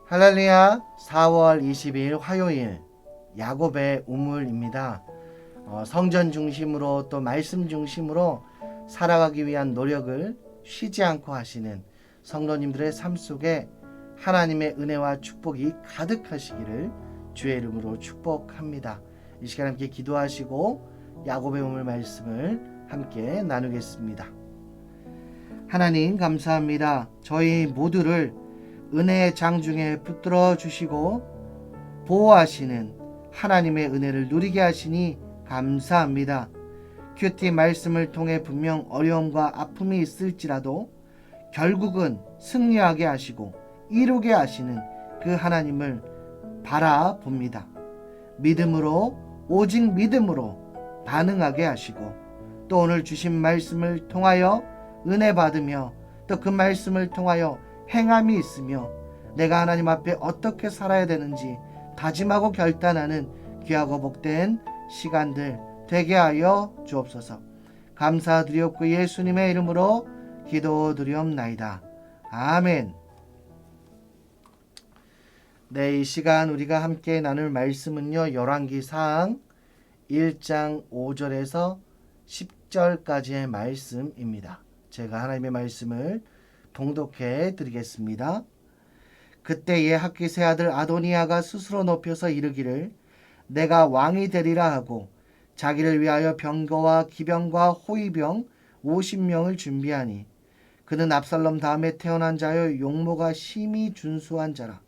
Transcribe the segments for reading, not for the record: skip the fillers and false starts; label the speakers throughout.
Speaker 1: 할렐루야. 4월 20일 화요일 야곱의 우물입니다. 성전 중심으로 또 말씀 중심으로 살아가기 위한 노력을 쉬지 않고 하시는 성도님들의 삶 속에 하나님의 은혜와 축복이 가득하시기를 주의 이름으로 축복합니다. 이 시간 함께 기도하시고 야곱의 우물 말씀을 함께 나누겠습니다. 하나님 감사합니다. 저희 모두를 은혜의 장중에 붙들어 주시고 보호하시는 하나님의 은혜를 누리게 하시니 감사합니다. 큐티 말씀을 통해 분명 어려움과 아픔이 있을지라도 결국은 승리하게 하시고 이루게 하시는 그 하나님을 바라봅니다. 믿음으로, 오직 믿음으로 반응하게 하시고 또 오늘 주신 말씀을 통하여 은혜 받으며 또 그 말씀을 통하여 행함이 있으며 내가 하나님 앞에 어떻게 살아야 되는지 다짐하고 결단하는 귀하고 복된 시간들 되게 하여 주옵소서. 감사드리옵고 예수님의 이름으로 기도드리옵나이다. 아멘. 네, 이 시간 우리가 함께 나눌 말씀은요, 열왕기상 1장 5절에서 10절까지의 말씀입니다. 제가 하나님의 말씀을 봉독해 드리겠습니다. 그때에 학기세 아들 아도니아가 스스로 높여서 이르기를 내가 왕이 되리라 하고 자기를 위하여 병거와 기병과 호위병 50명을 준비하니 그는 압살롬 다음에 태어난 자여 용모가 심히 준수한 자라.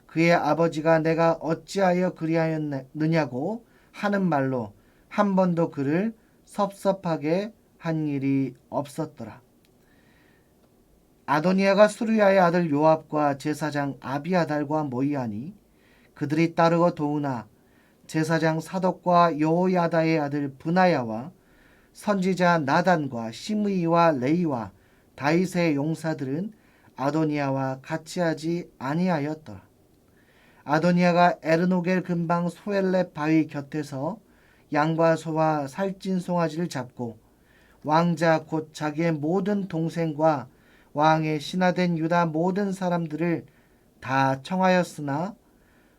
Speaker 1: 그의 아버지가 내가 어찌하여 그리하였느냐고 하는 말로 한 번도 그를 섭섭하게 한 일이 없었더라. 아도니아가 수르야의 아들 요압과 제사장 아비아달과 모이하니 그들이 따르고 도우나 제사장 사독과 여호야다의 아들 브나야와 선지자 나단과 시므이와 레이와 다윗의 용사들은 아도니아와 같이 하지 아니하였더라. 아도니아가 에르노겔 근방 소엘렙 바위 곁에서 양과 소와 살찐 송아지를 잡고 왕자 곧 자기의 모든 동생과 왕의 신하된 유다 모든 사람들을 다 청하였으나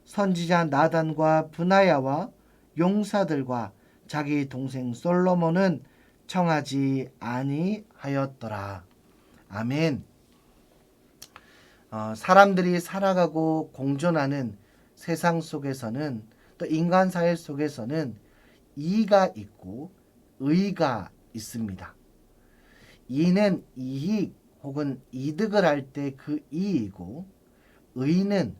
Speaker 1: 선지자 나단과 브나야와 용사들과 자기 동생 솔로몬은 청하지 아니하였더라. 아멘. 사람들이 살아가고 공존하는 세상 속에서는 또 인간 사회 속에서는 이가 있고 의가 있습니다. 이는 이익 혹은 이득을 할 때 그 이이고 의는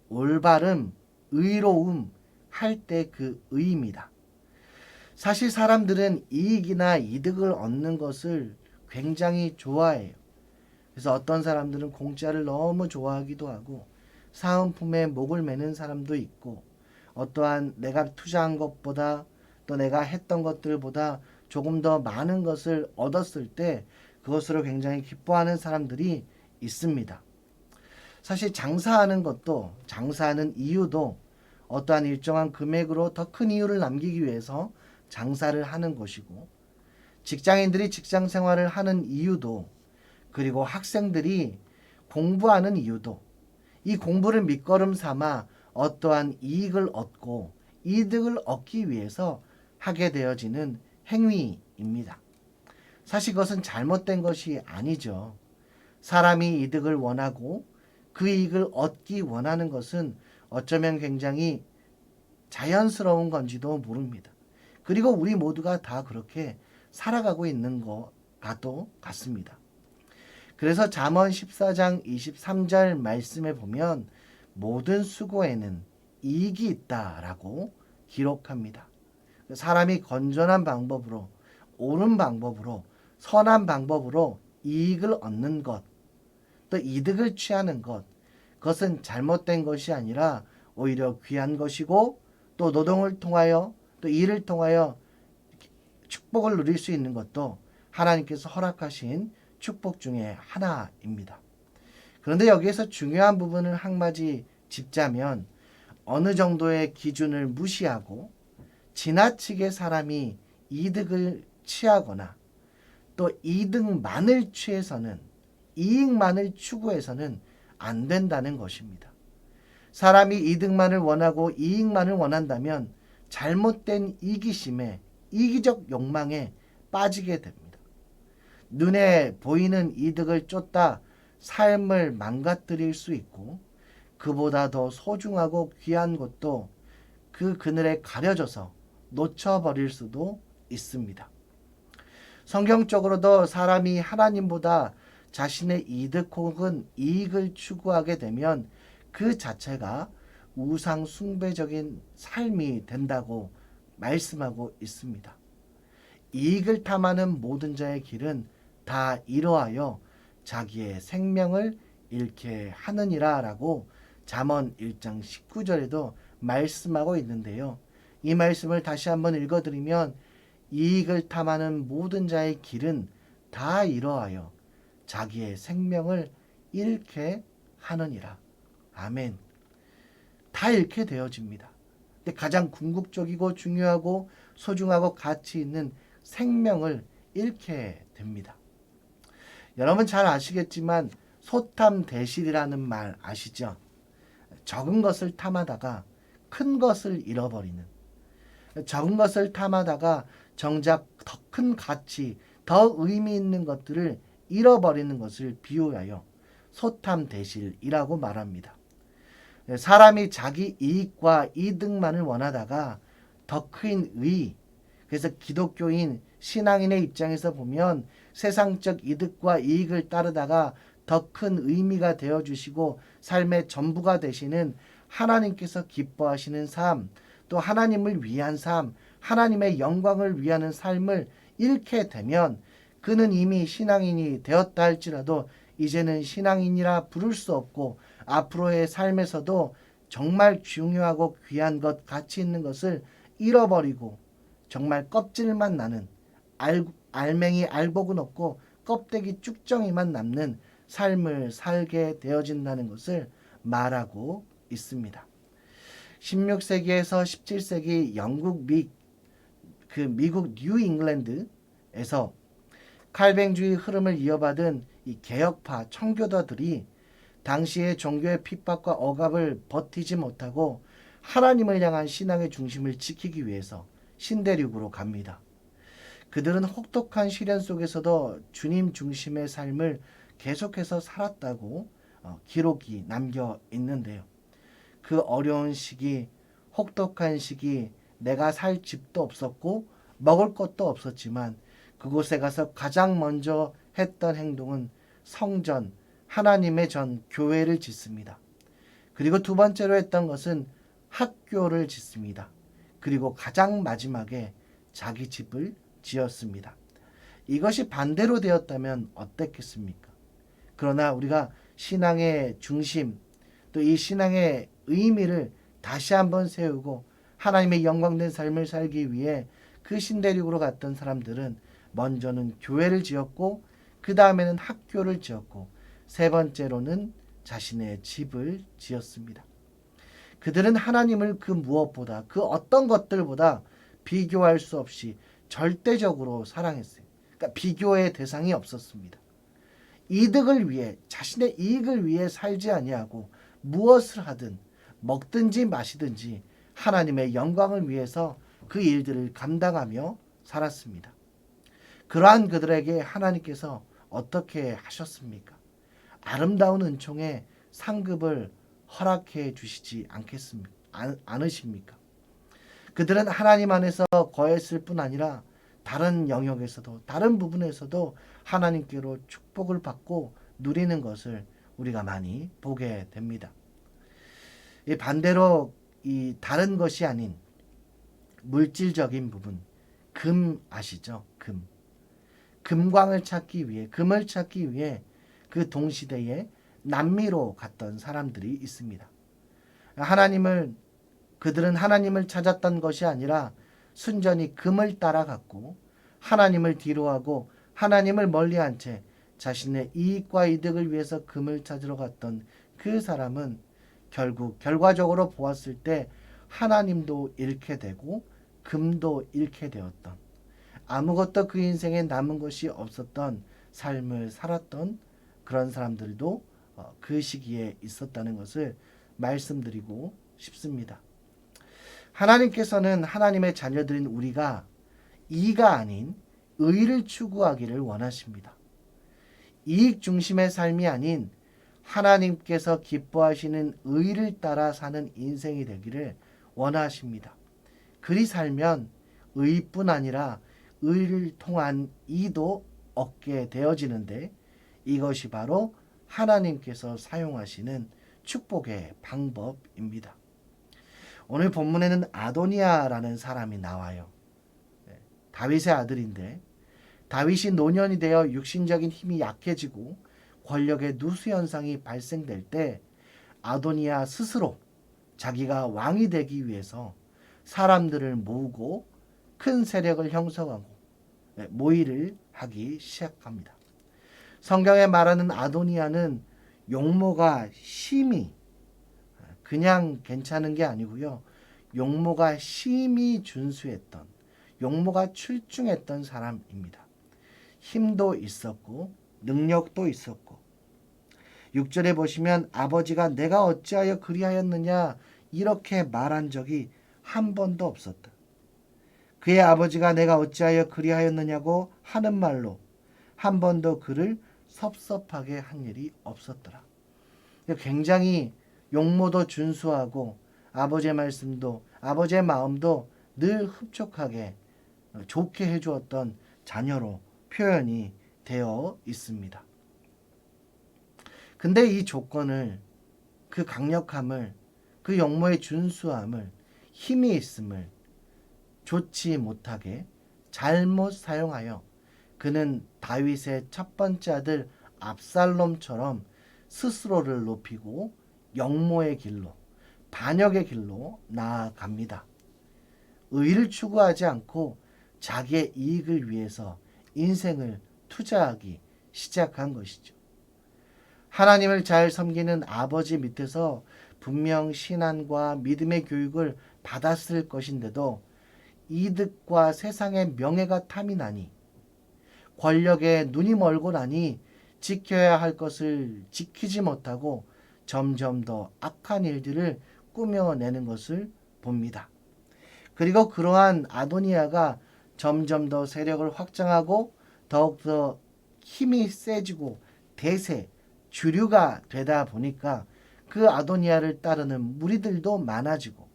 Speaker 1: 올바름, 의로움 할 때 그 의입니다. 사실 사람들은 이익이나 이득을 얻는 것을 굉장히 좋아해요. 그래서 어떤 사람들은 공짜를 너무 좋아하기도 하고 사은품에 목을 매는 사람도 있고 어떠한 내가 투자한 것보다 또 내가 했던 것들보다 조금 더 많은 것을 얻었을 때 그것으로 굉장히 기뻐하는 사람들이 있습니다. 사실 장사하는 것도 장사하는 이유도 어떠한 일정한 금액으로 더 큰 이유를 남기기 위해서 장사를 하는 것이고 직장인들이 직장 생활을 하는 이유도 그리고 학생들이 공부하는 이유도 이 공부를 밑거름 삼아 어떠한 이익을 얻고 이득을 얻기 위해서 하게 되어지는 행위입니다. 사실 그것은 잘못된 것이 아니죠. 사람이 이득을 원하고 그 이익을 얻기 원하는 것은 어쩌면 굉장히 자연스러운 건지도 모릅니다. 그리고 우리 모두가 다 그렇게 살아가고 있는 것과도 같습니다. 그래서 잠언 14장 23절 말씀에 보면 모든 수고에는 이익이 있다라고 기록합니다. 사람이 건전한 방법으로 옳은 방법으로 선한 방법으로 이익을 얻는 것, 또 이득을 취하는 것, 그것은 잘못된 것이 아니라 오히려 귀한 것이고 또 노동을 통하여 또 일을 통하여 축복을 누릴 수 있는 것도 하나님께서 허락하신 축복 중에 하나입니다. 그런데 여기에서 중요한 부분을 한마디 짚자면 어느 정도의 기준을 무시하고 지나치게 사람이 이득을 취하거나 또 이득만을 취해서는 이익만을 추구해서는 안 된다는 것입니다. 사람이 이득만을 원하고 이익만을 원한다면 잘못된 이기심에 이기적 욕망에 빠지게 됩니다. 눈에 보이는 이득을 쫓다 삶을 망가뜨릴 수 있고 그보다 더 소중하고 귀한 것도 그 그늘에 가려져서 놓쳐버릴 수도 있습니다. 성경적으로도 사람이 하나님보다 자신의 이득 혹은 이익을 추구하게 되면 그 자체가 우상 숭배적인 삶이 된다고 말씀하고 있습니다. 이익을 탐하는 모든 자의 길은 다 이러하여 자기의 생명을 잃게 하느니라 라고 잠언 1장 19절에도 말씀하고 있는데요. 이 말씀을 다시 한번 읽어드리면 이익을 탐하는 모든 자의 길은 다 이러하여 자기의 생명을 잃게 하느니라. 아멘. 다 잃게 되어집니다. 근데 가장 궁극적이고 중요하고 소중하고 가치 있는 생명을 잃게 됩니다. 여러분 잘 아시겠지만 소탐대실이라는 말 아시죠? 적은 것을 탐하다가 큰 것을 잃어버리는, 적은 것을 탐하다가 정작 더 큰 가치, 더 의미 있는 것들을 잃어버리는 것을 비유하여 소탐대실이라고 말합니다. 사람이 자기 이익과 이득만을 원하다가 더 큰 의, 그래서 기독교인 신앙인의 입장에서 보면 세상적 이득과 이익을 따르다가 더 큰 의미가 되어주시고 삶의 전부가 되시는 하나님께서 기뻐하시는 삶, 또 하나님을 위한 삶, 하나님의 영광을 위하는 삶을 잃게 되면 그는 이미 신앙인이 되었다 할지라도 이제는 신앙인이라 부를 수 없고 앞으로의 삶에서도 정말 중요하고 귀한 것, 가치 있는 것을 잃어버리고 정말 껍질만 나는 알맹이 알복은 없고 껍데기 쭉정이만 남는 삶을 살게 되어진다는 것을 말하고 있습니다. 16세기에서 17세기 영국 미국 뉴잉글랜드에서 칼뱅주의 흐름을 이어받은 이 개혁파 청교도들이 당시의 종교의 핍박과 억압을 버티지 못하고 하나님을 향한 신앙의 중심을 지키기 위해서 신대륙으로 갑니다. 그들은 혹독한 시련 속에서도 주님 중심의 삶을 계속해서 살았다고 기록이 남겨 있는데요. 그 어려운 시기, 혹독한 시기, 내가 살 집도 없었고 먹을 것도 없었지만 그곳에 가서 가장 먼저 했던 행동은 성전, 하나님의 전, 교회를 짓습니다. 그리고 두 번째로 했던 것은 학교를 짓습니다. 그리고 가장 마지막에 자기 집을 지었습니다. 이것이 반대로 되었다면 어땠겠습니까? 그러나 우리가 신앙의 중심, 또 이 신앙의 의미를 다시 한번 세우고 하나님의 영광된 삶을 살기 위해 그 신대륙으로 갔던 사람들은 먼저는 교회를 지었고 그 다음에는 학교를 지었고 세 번째로는 자신의 집을 지었습니다. 그들은 하나님을 그 무엇보다 그 어떤 것들보다 비교할 수 없이 절대적으로 사랑했어요. 그러니까 비교의 대상이 없었습니다. 이득을 위해 자신의 이익을 위해 살지 아니하고 무엇을 하든 먹든지 마시든지 하나님의 영광을 위해서 그 일들을 감당하며 살았습니다. 그러한 그들에게 하나님께서 어떻게 하셨습니까? 아름다운 은총의 상급을 허락해 주시지 않으십니까? 그들은 하나님 안에서 거했을 뿐 아니라 다른 영역에서도 다른 부분에서도 하나님께로 축복을 받고 누리는 것을 우리가 많이 보게 됩니다. 이 반대로 이 다른 것이 아닌 물질적인 부분, 금 아시죠? 금광을 찾기 위해, 금을 찾기 위해 그 동시대에 남미로 갔던 사람들이 있습니다. 그들은 하나님을 찾았던 것이 아니라 순전히 금을 따라갔고 하나님을 뒤로하고 하나님을 멀리한 채 자신의 이익과 이득을 위해서 금을 찾으러 갔던 그 사람은 결국 결과적으로 보았을 때 하나님도 잃게 되고 금도 잃게 되었던, 아무것도 그 인생에 남은 것이 없었던 삶을 살았던 그런 사람들도 그 시기에 있었다는 것을 말씀드리고 싶습니다. 하나님께서는 하나님의 자녀들인 우리가 이가 아닌 의를 추구하기를 원하십니다. 이익 중심의 삶이 아닌 하나님께서 기뻐하시는 의를 따라 사는 인생이 되기를 원하십니다. 그리 살면 의뿐 아니라 의를 통한 이도 얻게 되어지는데 이것이 바로 하나님께서 사용하시는 축복의 방법입니다. 오늘 본문에는 아도니아라는 사람이 나와요. 다윗의 아들인데 다윗이 노년이 되어 육신적인 힘이 약해지고 권력의 누수 현상이 발생될 때 아도니아 스스로 자기가 왕이 되기 위해서 사람들을 모으고 큰 세력을 형성하고 모의를 하기 시작합니다. 성경에 말하는 아도니아는 용모가 심히 그냥 괜찮은 게 아니고요. 용모가 심히 준수했던, 용모가 출중했던 사람입니다. 힘도 있었고 능력도 있었고 6절에 보시면 아버지가 내가 어찌하여 그리하였느냐 이렇게 말한 적이 한 번도 없었다. 그의 아버지가 내가 어찌하여 그리하였느냐고 하는 말로 한 번도 그를 섭섭하게 한 일이 없었더라. 굉장히 용모도 준수하고 아버지의 말씀도 아버지의 마음도 늘 흡족하게 좋게 해주었던 자녀로 표현이 되어 있습니다. 근데 이 조건을, 그 강력함을, 그 용모의 준수함을, 힘이 있음을 좋지 못하게 잘못 사용하여 그는 다윗의 첫 번째 아들 압살롬처럼 스스로를 높이고 영모의 길로, 반역의 길로 나아갑니다. 의를 추구하지 않고 자기의 이익을 위해서 인생을 투자하기 시작한 것이죠. 하나님을 잘 섬기는 아버지 밑에서 분명 신앙과 믿음의 교육을 받았을 것인데도 이득과 세상의 명예가 탐이 나니 권력에 눈이 멀고 나니 지켜야 할 것을 지키지 못하고 점점 더 악한 일들을 꾸며내는 것을 봅니다. 그리고 그러한 아도니아가 점점 더 세력을 확장하고 더욱더 힘이 세지고 대세, 주류가 되다 보니까 그 아도니아를 따르는 무리들도 많아지고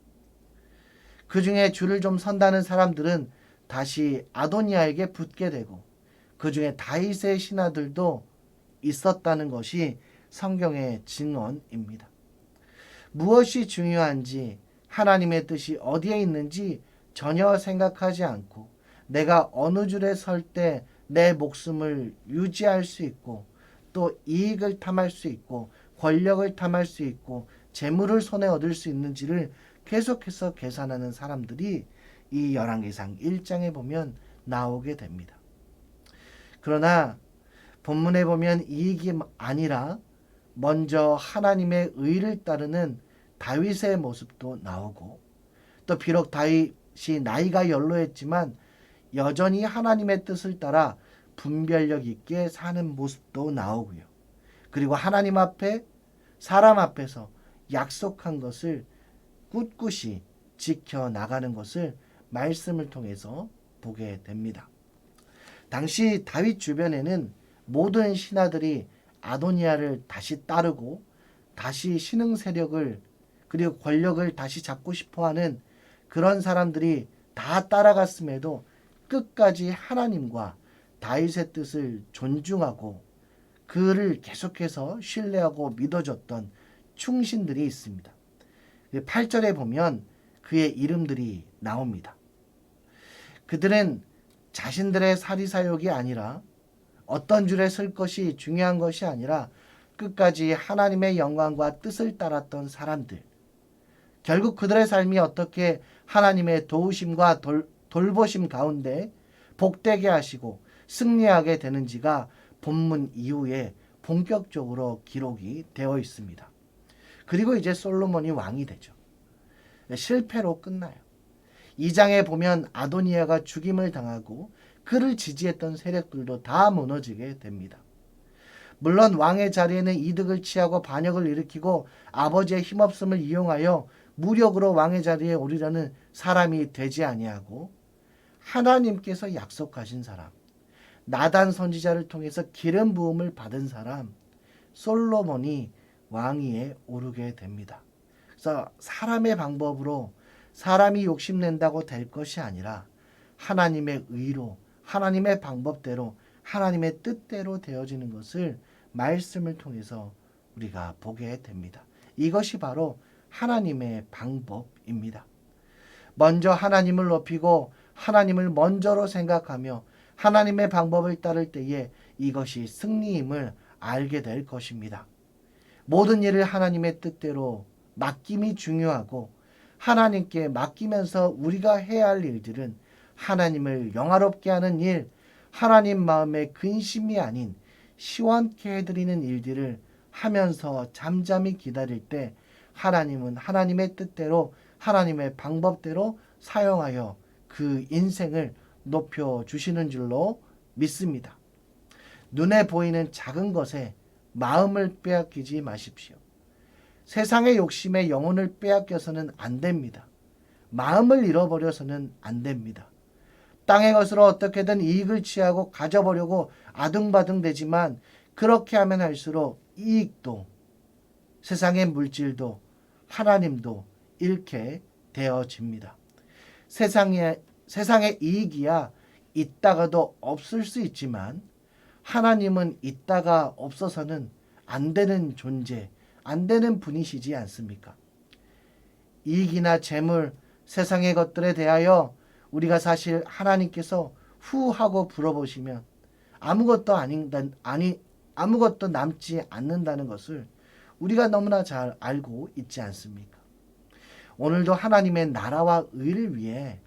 Speaker 1: 그 중에 줄을 좀 선다는 사람들은 다시 아도니아에게 붙게 되고 그 중에 다윗의 신하들도 있었다는 것이 성경의 증언입니다. 무엇이 중요한지 하나님의 뜻이 어디에 있는지 전혀 생각하지 않고 내가 어느 줄에 설 때 내 목숨을 유지할 수 있고 또 이익을 탐할 수 있고 권력을 탐할 수 있고 재물을 손에 얻을 수 있는지를 계속해서 계산하는 사람들이 이 열왕기상 1장에 보면 나오게 됩니다. 그러나 본문에 보면 이익이 아니라 먼저 하나님의 의를 따르는 다윗의 모습도 나오고 또 비록 다윗이 나이가 연로했지만 여전히 하나님의 뜻을 따라 분별력 있게 사는 모습도 나오고요. 그리고 하나님 앞에 사람 앞에서 약속한 것을 꿋꿋이 지켜나가는 것을 말씀을 통해서 보게 됩니다. 당시 다윗 주변에는 모든 신하들이 아도니아를 다시 따르고 다시 신흥 세력을 그리고 권력을 다시 잡고 싶어하는 그런 사람들이 다 따라갔음에도 끝까지 하나님과 다윗의 뜻을 존중하고 그를 계속해서 신뢰하고 믿어줬던 충신들이 있습니다. 8절에 보면 그의 이름들이 나옵니다. 그들은 자신들의 사리사욕이 아니라 어떤 줄에 설 것이 중요한 것이 아니라 끝까지 하나님의 영광과 뜻을 따랐던 사람들. 결국 그들의 삶이 어떻게 하나님의 도우심과 돌보심 가운데 복되게 하시고 승리하게 되는지가 본문 이후에 본격적으로 기록이 되어 있습니다. 그리고 이제 솔로몬이 왕이 되죠. 실패로 끝나요. 2장에 보면 아도니아가 죽임을 당하고 그를 지지했던 세력들도 다 무너지게 됩니다. 물론 왕의 자리에는 이득을 취하고 반역을 일으키고 아버지의 힘없음을 이용하여 무력으로 왕의 자리에 오르려는 사람이 되지 아니하고 하나님께서 약속하신 사람, 나단 선지자를 통해서 기름 부음을 받은 사람 솔로몬이 왕위에 오르게 됩니다. 그래서 사람의 방법으로 사람이 욕심낸다고 될 것이 아니라 하나님의 의로, 하나님의 방법대로, 하나님의 뜻대로 되어지는 것을 말씀을 통해서 우리가 보게 됩니다. 이것이 바로 하나님의 방법입니다. 먼저 하나님을 높이고 하나님을 먼저로 생각하며 하나님의 방법을 따를 때에 이것이 승리임을 알게 될 것입니다. 모든 일을 하나님의 뜻대로 맡김이 중요하고 하나님께 맡기면서 우리가 해야 할 일들은 하나님을 영화롭게 하는 일, 하나님 마음의 근심이 아닌 시원케 해드리는 일들을 하면서 잠잠히 기다릴 때 하나님은 하나님의 뜻대로 하나님의 방법대로 사용하여 그 인생을 높여주시는 줄로 믿습니다. 눈에 보이는 작은 것에 마음을 빼앗기지 마십시오. 세상의 욕심에 영혼을 빼앗겨서는 안 됩니다. 마음을 잃어버려서는 안 됩니다. 땅의 것으로 어떻게든 이익을 취하고 가져보려고 아둥바둥 되지만 그렇게 하면 할수록 이익도 세상의 물질도 하나님도 잃게 되어집니다. 세상의 이익이야 있다가도 없을 수 있지만 하나님은 있다가 없어서는 안 되는 존재, 안 되는 분이시지 않습니까? 이익이나 재물, 세상의 것들에 대하여 우리가 사실 하나님께서 후하고 불어보시면 아무것도 남지 않는다는 것을 우리가 너무나 잘 알고 있지 않습니까? 오늘도 하나님의 나라와 의를 위해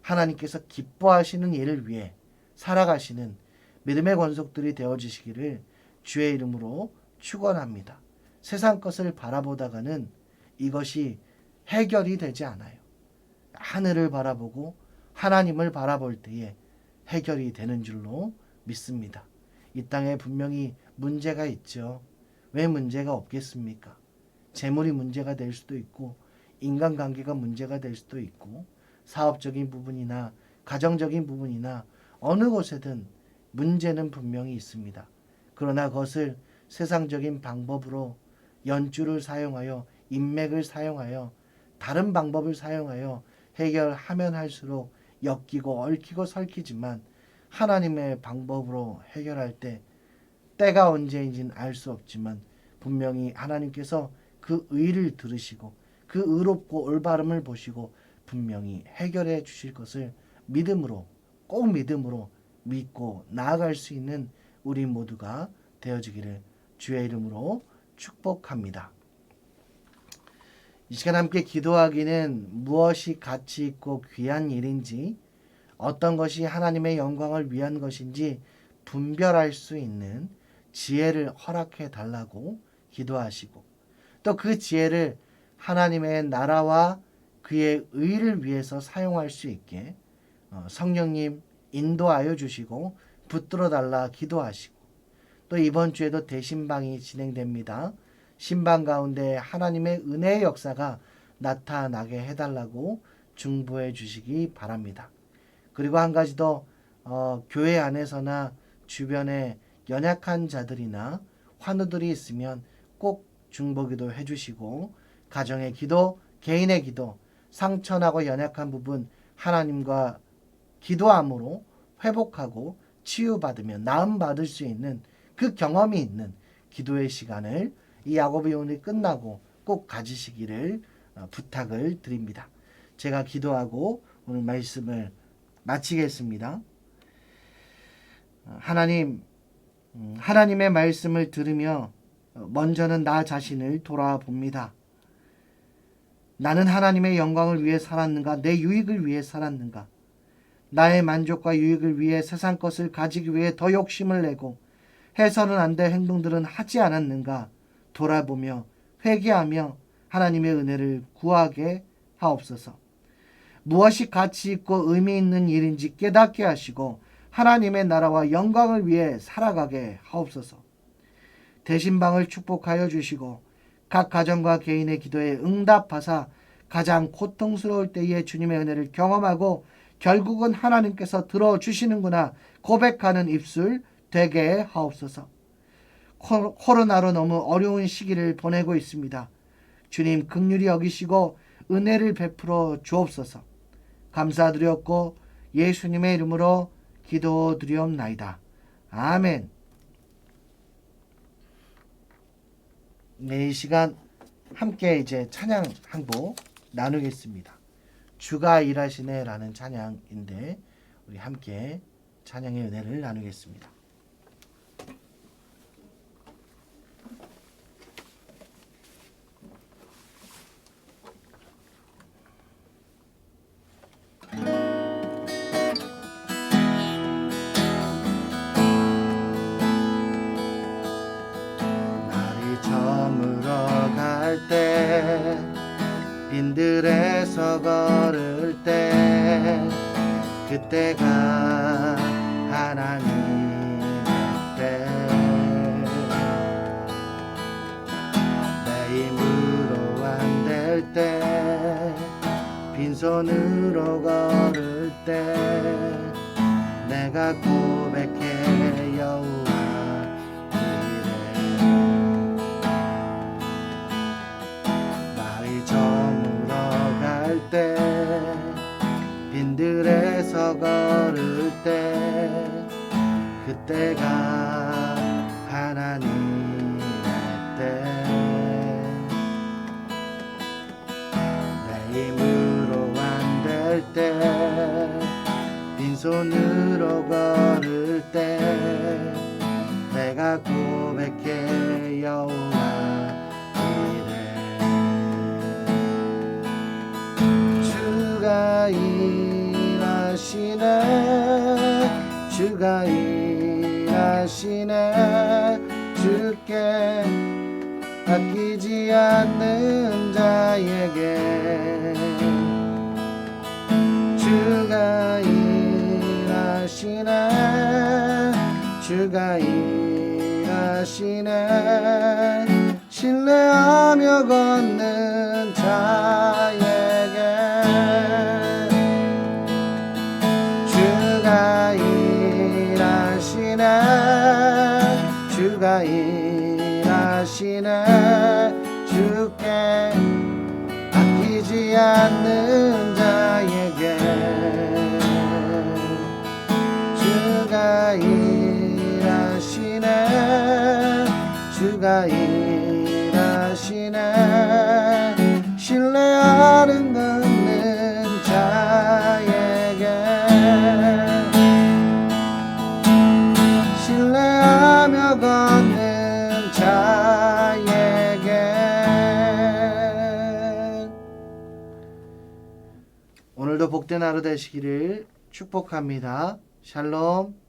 Speaker 1: 하나님께서 기뻐하시는 일을 위해 살아가시는 믿음의 권속들이 되어주시기를 주의 이름으로 축원합니다. 세상 것을 바라보다가는 이것이 해결이 되지 않아요. 하늘을 바라보고 하나님을 바라볼 때에 해결이 되는 줄로 믿습니다. 이 땅에 분명히 문제가 있죠. 왜 문제가 없겠습니까? 재물이 문제가 될 수도 있고 인간관계가 문제가 될 수도 있고 사업적인 부분이나 가정적인 부분이나 어느 곳에든 문제는 분명히 있습니다. 그러나 그것을 세상적인 방법으로 연줄을 사용하여 인맥을 사용하여 다른 방법을 사용하여 해결하면 할수록 엮이고 얽히고 설키지만 하나님의 방법으로 해결할 때 때가 언제인지는 알 수 없지만 분명히 하나님께서 그 의를 들으시고 그 의롭고 올바름을 보시고 분명히 해결해 주실 것을 믿음으로 꼭 믿음으로 믿고 나아갈 수 있는 우리 모두가 되어지기를 주의 이름으로 축복합니다. 이 시간 함께 기도하기는 무엇이 가치 있고 귀한 일인지 어떤 것이 하나님의 영광을 위한 것인지 분별할 수 있는 지혜를 허락해 달라고 기도하시고 또 그 지혜를 하나님의 나라와 그의 의를 위해서 사용할 수 있게 성령님 인도하여 주시고 붙들어 달라 기도하시고 또 이번 주에도 대신방이 진행됩니다. 신방 가운데 하나님의 은혜의 역사가 나타나게 해달라고 중보해 주시기 바랍니다. 그리고 한 가지 더 교회 안에서나 주변에 연약한 자들이나 환우들이 있으면 꼭 중보기도 해주시고 가정의 기도, 개인의 기도, 상처나고 연약한 부분 하나님과 기도함으로 회복하고 치유받으며 나음받을 수 있는 그 경험이 있는 기도의 시간을 이 야고보의 오늘 끝나고 꼭 가지시기를 부탁을 드립니다. 제가 기도하고 오늘 말씀을 마치겠습니다. 하나님의 말씀을 들으며 먼저는 나 자신을 돌아봅니다. 나는 하나님의 영광을 위해 살았는가? 내 유익을 위해 살았는가? 나의 만족과 유익을 위해 세상 것을 가지기 위해 더 욕심을 내고 해서는 안 될 행동들은 하지 않았는가? 돌아보며 회개하며 하나님의 은혜를 구하게 하옵소서. 무엇이 가치 있고 의미 있는 일인지 깨닫게 하시고 하나님의 나라와 영광을 위해 살아가게 하옵소서. 대신방을 축복하여 주시고 각 가정과 개인의 기도에 응답하사 가장 고통스러울 때에 주님의 은혜를 경험하고 결국은 하나님께서 들어주시는구나 고백하는 입술 되게 하옵소서. 코로나로 너무 어려운 시기를 보내고 있습니다. 주님 긍휼히 여기시고 은혜를 베풀어 주옵소서. 감사드렸고 예수님의 이름으로 기도드리옵나이다. 아멘. 네, 이 시간 함께 이제 찬양 한 곡 나누겠습니다. 주가 일하시네 라는 찬양인데 우리 함께 찬양의 은혜를 나누겠습니다. 날이 저물어 갈 때 빈들에서 걸을 때 그때가 하나님의 때 내 힘으로 안 될 때 빈손으로 걸을 때 내가 고백해 여호와 이래 날이 저물어 갈 때 빈들에서 걸을 때 그때가 하나님의 때 내 힘으로 안 될 때 빈손으로 걸을 때 내가 고백해 여호와 이래 주가 일하시네 주가 일하시네 주께 아끼지 않는 자에게 주가 일하시네 주가 일하시네 신뢰하며 걷는 자에게 주가 일하시네 주가 일하시네 주께 아끼지 않는 자에게 주가 일하시네 주가 일하시네 신뢰하는 걷는 자에게 신뢰하며 걷는 자에게 오늘도 복된 하루 되시기를 축복합니다. 샬롬.